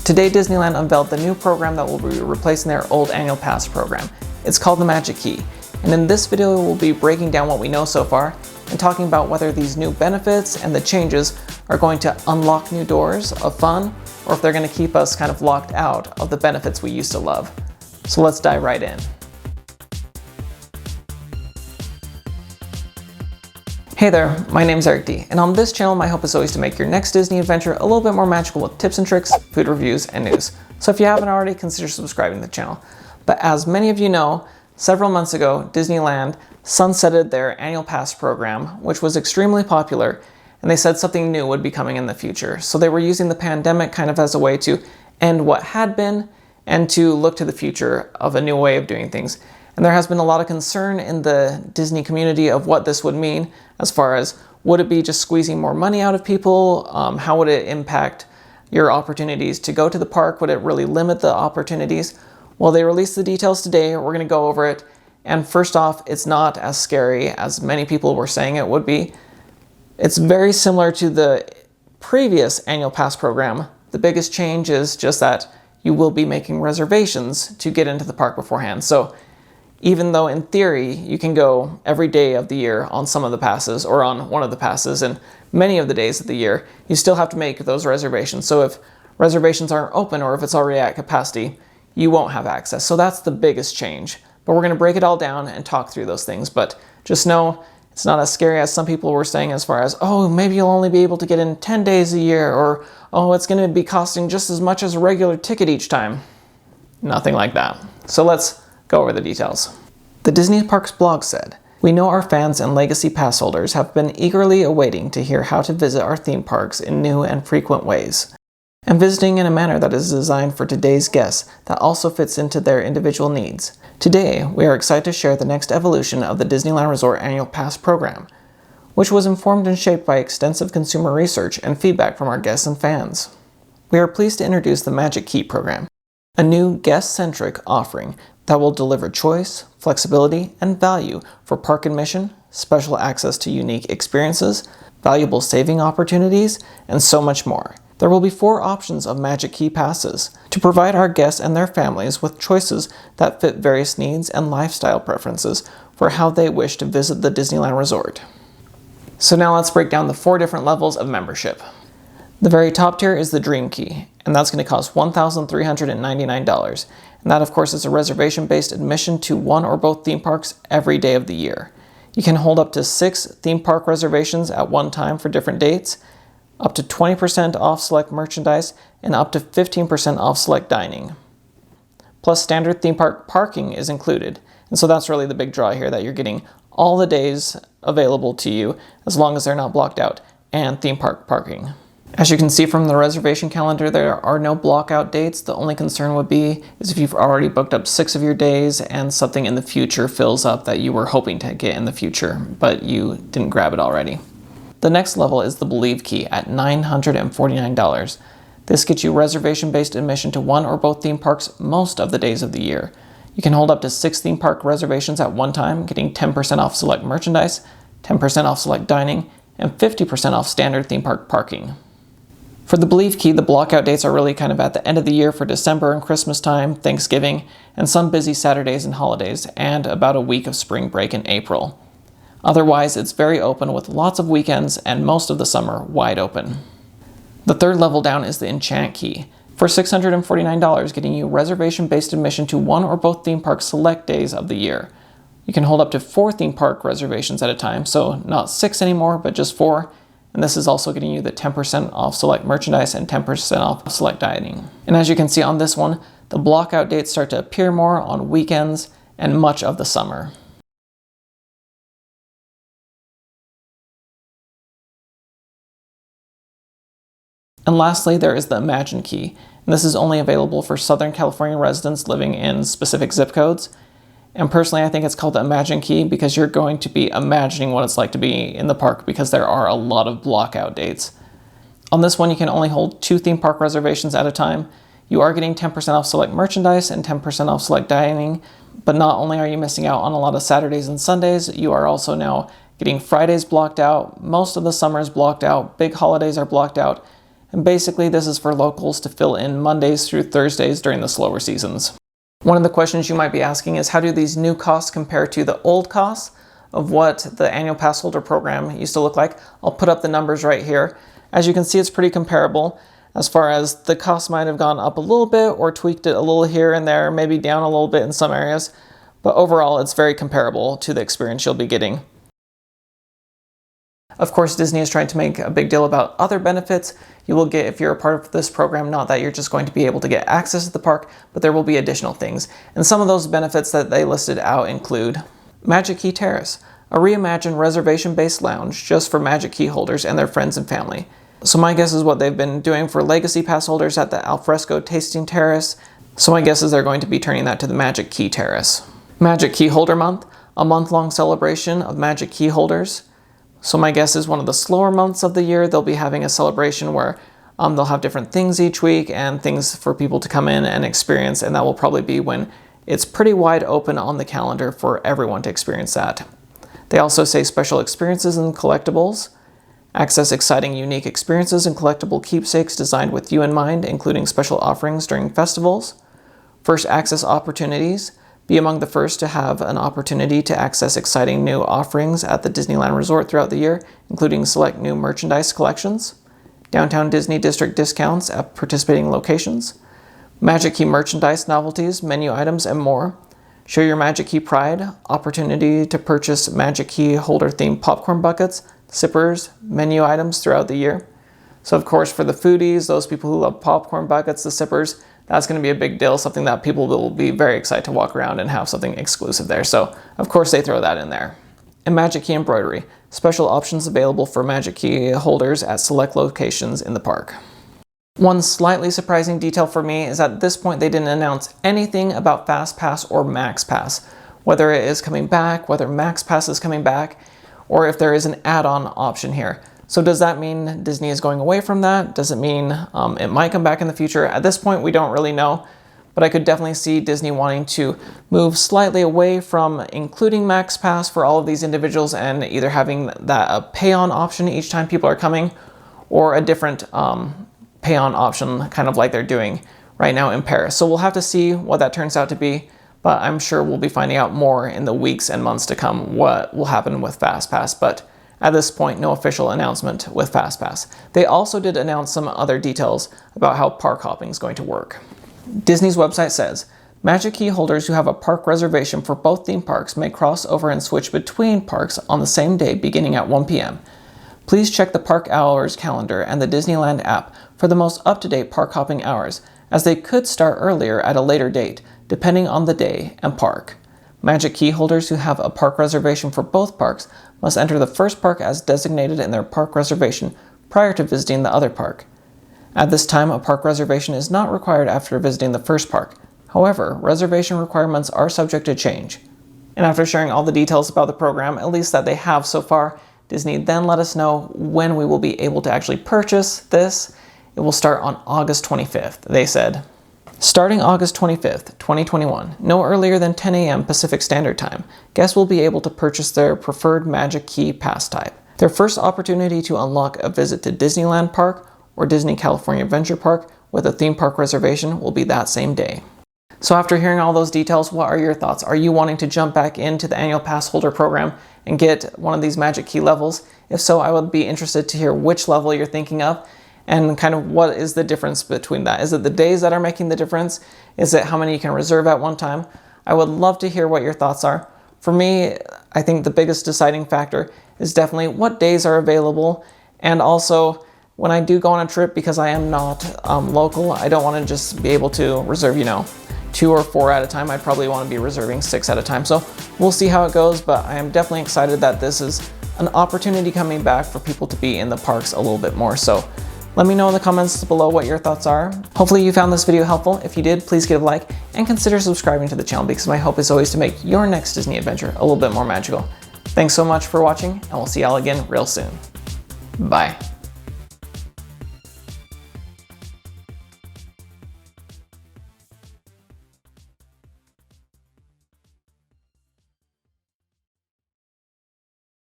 Today, Disneyland unveiled the new program that will be replacing their old annual pass program. It's called the Magic Key, and in this video we'll be breaking down what we know so far and talking about whether these new benefits and the changes are going to unlock new doors of fun or if they're going to keep us kind of locked out of the benefits we used to love. So let's dive right in. Hey there, my name's Eric D, and on this channel my hope is always to make your next Disney adventure a little bit more magical with tips and tricks, food reviews, and news. So if you haven't already, consider subscribing to the channel. But as many of you know, several months ago, Disneyland sunsetted their annual pass program, which was extremely popular, and they said something new would be coming in the future. So they were using the pandemic kind of as a way to end what had been and to look to the future of a new way of doing things. And there has been a lot of concern in the Disney community of what this would mean as far as would it be just squeezing more money out of people? How would it impact your opportunities to go to the park? Would it really limit the opportunities? Well, they released the details today. We're going to go over it. And first off, it's not as scary as many people were saying it would be. It's very similar to the previous annual pass program. The biggest change is just that you will be making reservations to get into the park beforehand. So even though in theory you can go every day of the year on some of the passes or on one of the passes and many of the days of the year, you still have to make those reservations. So if reservations aren't open or if it's already at capacity, you won't have access. So that's the biggest change. But we're going to break it all down and talk through those things. But just know it's not as scary as some people were saying as far as, oh, maybe you'll only be able to get in 10 days a year, or, oh, it's going to be costing just as much as a regular ticket each time. Nothing like that. So let's go over the details. The Disney Parks blog said, "We know our fans and legacy pass holders have been eagerly awaiting to hear how to visit our theme parks in new and frequent ways, and visiting in a manner that is designed for today's guests that also fits into their individual needs. Today, we are excited to share the next evolution of the Disneyland Resort Annual Pass program, which was informed and shaped by extensive consumer research and feedback from our guests and fans. We are pleased to introduce the Magic Key program, a new guest-centric offering that will deliver choice, flexibility, and value for park admission, special access to unique experiences, valuable saving opportunities, and so much more. There will be 4 options of Magic Key passes to provide our guests and their families with choices that fit various needs and lifestyle preferences for how they wish to visit the Disneyland Resort." So now let's break down the 4 different levels of membership. The very top tier is the Dream Key, and that's going to cost $1,399. And that, of course, is a reservation-based admission to one or both theme parks every day of the year. You can hold up to 6 theme park reservations at one time for different dates, up to 20% off select merchandise, and up to 15% off select dining. Plus, standard theme park parking is included. And so that's really the big draw here, that you're getting all the days available to you as long as they're not blocked out, and theme park parking. As you can see from the reservation calendar, there are no blockout dates. The only concern would be is if you've already booked up 6 of your days and something in the future fills up that you were hoping to get in the future, but you didn't grab it already. The next level is the Believe Key at $949. This gets you reservation-based admission to one or both theme parks most of the days of the year. You can hold up to 6 theme park reservations at one time, getting 10% off select merchandise, 10% off select dining, and 50% off standard theme park parking. For the Believe Key, the blockout dates are really kind of at the end of the year for December and Christmas time, Thanksgiving, and some busy Saturdays and holidays, and about a week of spring break in April. Otherwise, it's very open with lots of weekends and most of the summer wide open. The third level down is the Enchant Key, for $649, getting you reservation-based admission to one or both theme park select days of the year. You can hold up to 4 theme park reservations at a time, so not 6 anymore, but just 4. And this is also getting you the 10% off select merchandise and 10% off select dining. And as you can see on this one, the blockout dates start to appear more on weekends and much of the summer. And lastly, there is the Imagine Key. And this is only available for Southern California residents living in specific zip codes. And personally, I think it's called the Imagine Key because you're going to be imagining what it's like to be in the park because there are a lot of blockout dates. On this one, you can only hold 2 theme park reservations at a time. You are getting 10% off select merchandise and 10% off select dining, but not only are you missing out on a lot of Saturdays and Sundays, you are also now getting Fridays blocked out, most of the summer is blocked out, big holidays are blocked out, and basically this is for locals to fill in Mondays through Thursdays during the slower seasons. One of the questions you might be asking is, how do these new costs compare to the old costs of what the annual pass holder program used to look like? I'll put up the numbers right here. As you can see, it's pretty comparable as far as the cost might have gone up a little bit or tweaked it a little here and there, maybe down a little bit in some areas, but overall it's very comparable to the experience you'll be getting. Of course, Disney is trying to make a big deal about other benefits you will get if you're a part of this program. Not that you're just going to be able to get access to the park, but there will be additional things. And some of those benefits that they listed out include Magic Key Terrace, a reimagined reservation-based lounge just for Magic Key holders and their friends and family. So my guess is what they've been doing for Legacy Pass holders at the Alfresco Tasting Terrace. So my guess is they're going to be turning that to the Magic Key Terrace. Magic Key Holder Month, a month-long celebration of Magic Key holders. So my guess is one of the slower months of the year, they'll be having a celebration where they'll have different things each week and things for people to come in and experience, and that will probably be when it's pretty wide open on the calendar for everyone to experience that. They also say special experiences and collectibles, access exciting unique experiences and collectible keepsakes designed with you in mind, including special offerings during festivals, first access opportunities, be among the first to have an opportunity to access exciting new offerings at the Disneyland Resort throughout the year, including select new merchandise collections, Downtown Disney District discounts at participating locations, Magic Key merchandise novelties, menu items, and more. Show your Magic Key pride, opportunity to purchase Magic Key holder-themed popcorn buckets, sippers, menu items throughout the year. So of course for the foodies, those people who love popcorn buckets, the sippers, that's going to be a big deal, something that people will be very excited to walk around and have something exclusive there. So of course they throw that in there. And Magic Key embroidery, special options available for Magic Key holders at select locations in the park. One slightly surprising detail for me is at this point they didn't announce anything about Fast Pass or Max Pass, whether it is coming back, whether Max Pass is coming back, or if there is an add-on option here. So does that mean Disney is going away from that? Does it mean it might come back in the future? At this point, we don't really know, but I could definitely see Disney wanting to move slightly away from including Max Pass for all of these individuals and either having that a pay-on option each time people are coming, or a different pay-on option, kind of like they're doing right now in Paris. So we'll have to see what that turns out to be, but I'm sure we'll be finding out more in the weeks and months to come what will happen with Fast Pass. But at this point, no official announcement with Fast Pass. They also did announce some other details about how park hopping is going to work. Disney's website says, Magic Key holders who have a park reservation for both theme parks may cross over and switch between parks on the same day beginning at 1 p.m. Please check the park hours calendar and the Disneyland app for the most up-to-date park hopping hours, as they could start earlier at a later date, depending on the day and park. Magic Key holders who have a park reservation for both parks must enter the first park as designated in their park reservation prior to visiting the other park. At this time, a park reservation is not required after visiting the first park. However, reservation requirements are subject to change. And after sharing all the details about the program, at least that they have so far, Disney then let us know when we will be able to actually purchase this. It will start on August 25th, they said. Starting August 25th, 2021, no earlier than 10 a.m. Pacific Standard Time, guests will be able to purchase their preferred Magic Key pass type. Their first opportunity to unlock a visit to Disneyland Park or Disney California Adventure Park with a theme park reservation will be that same day. So after hearing all those details, what are your thoughts? Are you wanting to jump back into the annual pass holder program and get one of these Magic Key levels? If so, I would be interested to hear which level you're thinking of. And kind of what is the difference between that? Is it the days that are making the difference? Is it how many you can reserve at one time? I would love to hear what your thoughts are. For me, I think the biggest deciding factor is definitely what days are available. And also, when I do go on a trip, because I am not local, I don't want to just be able to reserve, 2 or 4 at a time. I'd probably want to be reserving 6 at a time. So we'll see how it goes, but I am definitely excited that this is an opportunity coming back for people to be in the parks a little bit more. So let me know in the comments below what your thoughts are. Hopefully you found this video helpful. If you did, please give a like and consider subscribing to the channel, because my hope is always to make your next Disney adventure a little bit more magical. Thanks so much for watching, and we'll see y'all again real soon. Bye.